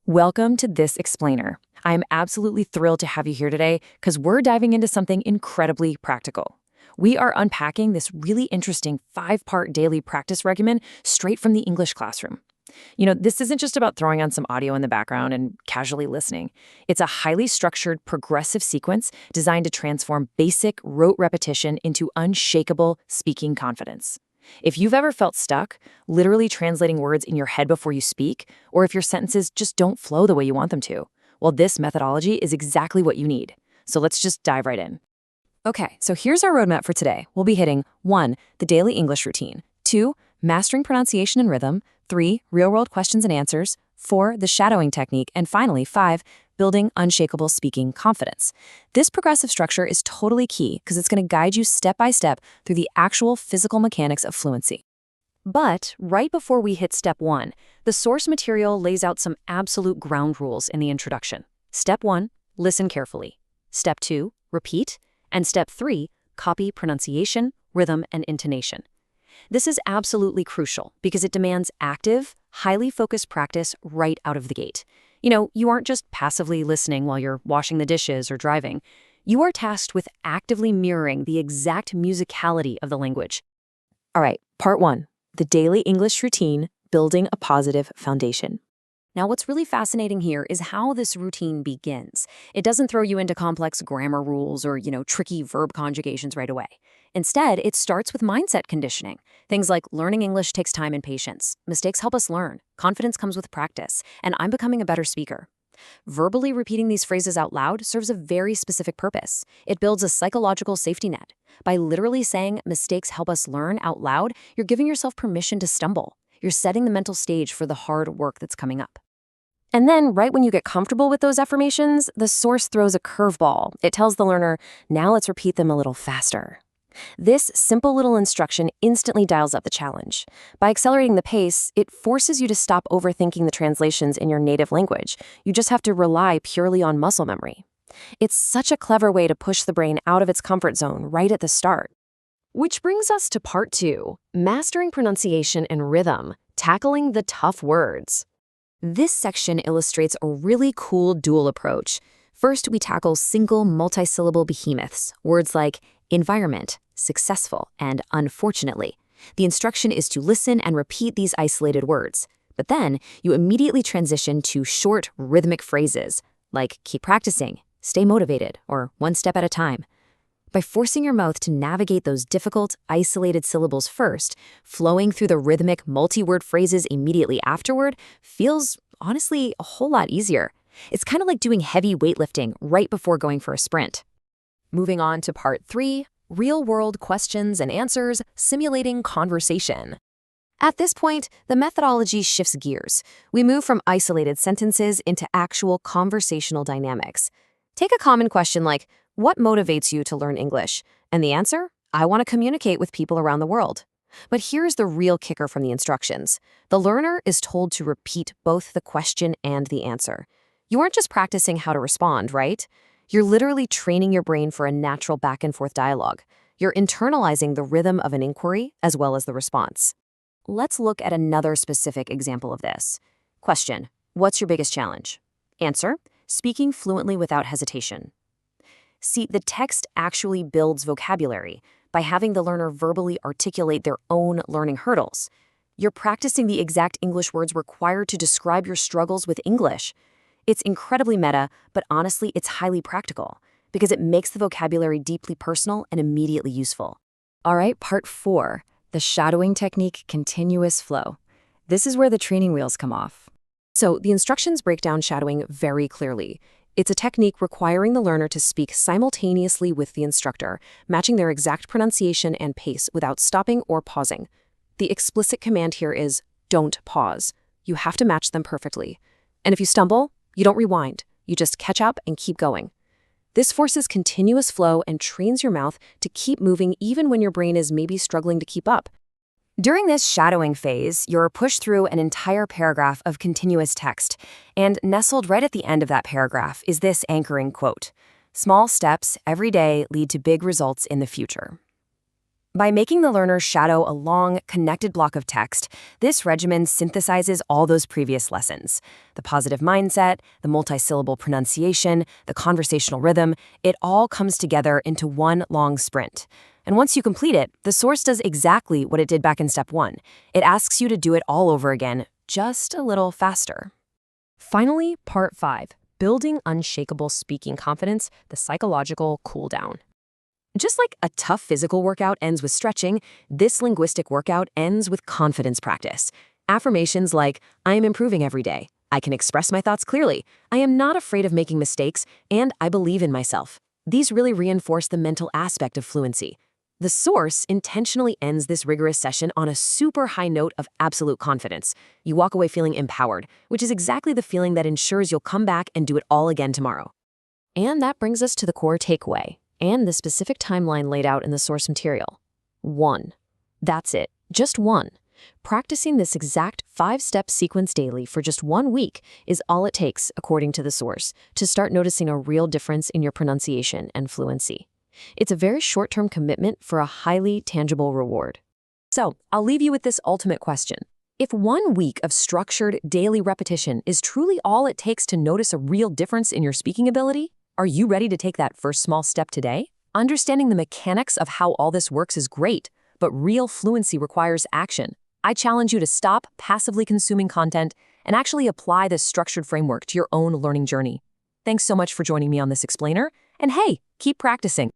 Welcome to This Explainer. I'm absolutely thrilled to have you here today because we're diving into something incredibly practical. We are unpacking this really interesting 5-part daily practice regimen straight from the English classroom. This isn't just about throwing on some audio in the background and casually listening. It's a highly structured, progressive sequence designed to transform basic, rote repetition into unshakable speaking confidence. If you've ever felt stuck, literally translating words in your head before you speak, or if your sentences just don't flow the way you want them to, well, this methodology is exactly what you need. So let's just dive right in. Okay, so here's our roadmap for today. We'll be hitting 1. The daily English routine. 2. Mastering pronunciation and rhythm. 3. Real-world questions and answers. 4. The shadowing technique. And finally, 5. Building unshakable speaking confidence. This progressive structure is totally key because it's going to guide you step by step through the actual physical mechanics of fluency. But right before we hit step 1, the source material lays out some absolute ground rules in the introduction. Step 1, listen carefully. Step 2, repeat. And step 3, copy pronunciation, rhythm, and intonation. This is absolutely crucial because it demands active, highly focused practice right out of the gate. You aren't just passively listening while you're washing the dishes or driving. You are tasked with actively mirroring the exact musicality of the language. All right, part 1, the daily English routine, building a positive foundation. Now, what's really fascinating here is how this routine begins. It doesn't throw you into complex grammar rules or, tricky verb conjugations right away. Instead, it starts with mindset conditioning. Things like learning English takes time and patience. Mistakes help us learn. Confidence comes with practice. And I'm becoming a better speaker. Verbally repeating these phrases out loud serves a very specific purpose. It builds a psychological safety net. By literally saying mistakes help us learn out loud, you're giving yourself permission to stumble. You're setting the mental stage for the hard work that's coming up. And then, right when you get comfortable with those affirmations, the source throws a curveball. It tells the learner, now let's repeat them a little faster. This simple little instruction instantly dials up the challenge. By accelerating the pace, it forces you to stop overthinking the translations in your native language. You just have to rely purely on muscle memory. It's such a clever way to push the brain out of its comfort zone right at the start. Which brings us to part 2, mastering pronunciation and rhythm, tackling the tough words. This section illustrates a really cool dual approach. First, we tackle single multisyllable behemoths, words like environment, successful, and unfortunately. The instruction is to listen and repeat these isolated words. But then, you immediately transition to short, rhythmic phrases, like keep practicing, stay motivated, or one step at a time. By forcing your mouth to navigate those difficult, isolated syllables first, flowing through the rhythmic, multi-word phrases immediately afterward feels, honestly, a whole lot easier. It's kind of like doing heavy weightlifting right before going for a sprint. Moving on to part 3, real-world questions and answers, simulating conversation. At this point, the methodology shifts gears. We move from isolated sentences into actual conversational dynamics. Take a common question like, what motivates you to learn English? And the answer? I want to communicate with people around the world. But here's the real kicker from the instructions. The learner is told to repeat both the question and the answer. You aren't just practicing how to respond, right? You're literally training your brain for a natural back-and-forth dialogue. You're internalizing the rhythm of an inquiry as well as the response. Let's look at another specific example of this. Question: what's your biggest challenge? Answer: speaking fluently without hesitation. See, the text actually builds vocabulary by having the learner verbally articulate their own learning hurdles. You're practicing the exact English words required to describe your struggles with English. It's incredibly meta, but honestly, it's highly practical because it makes the vocabulary deeply personal and immediately useful. All right, part 4, the shadowing technique, continuous flow. This is where the training wheels come off. So the instructions break down shadowing very clearly. It's a technique requiring the learner to speak simultaneously with the instructor, matching their exact pronunciation and pace without stopping or pausing. The explicit command here is, don't pause. You have to match them perfectly. And if you stumble, you don't rewind. You just catch up and keep going. This forces continuous flow and trains your mouth to keep moving even when your brain is maybe struggling to keep up. During this shadowing phase, you're pushed through an entire paragraph of continuous text, and nestled right at the end of that paragraph is this anchoring quote: "Small steps every day lead to big results in the future." By making the learner shadow a long, connected block of text, this regimen synthesizes all those previous lessons. The positive mindset, the multisyllable pronunciation, the conversational rhythm, it all comes together into one long sprint. And once you complete it, the source does exactly what it did back in step 1. It asks you to do it all over again, just a little faster. Finally, part 5, building unshakable speaking confidence, the psychological cool down. Just like a tough physical workout ends with stretching, this linguistic workout ends with confidence practice. Affirmations like, I am improving every day, I can express my thoughts clearly, I am not afraid of making mistakes, and I believe in myself. These really reinforce the mental aspect of fluency. The source intentionally ends this rigorous session on a super high note of absolute confidence. You walk away feeling empowered, which is exactly the feeling that ensures you'll come back and do it all again tomorrow. And that brings us to the core takeaway and the specific timeline laid out in the source material. 1. That's it, just 1. Practicing this exact 5-step sequence daily for just 1 week is all it takes, according to the source, to start noticing a real difference in your pronunciation and fluency. It's a very short-term commitment for a highly tangible reward. So, I'll leave you with this ultimate question. If 1 week of structured daily repetition is truly all it takes to notice a real difference in your speaking ability, are you ready to take that first small step today? Understanding the mechanics of how all this works is great, but real fluency requires action. I challenge you to stop passively consuming content and actually apply this structured framework to your own learning journey. Thanks so much for joining me on this explainer, and hey, keep practicing.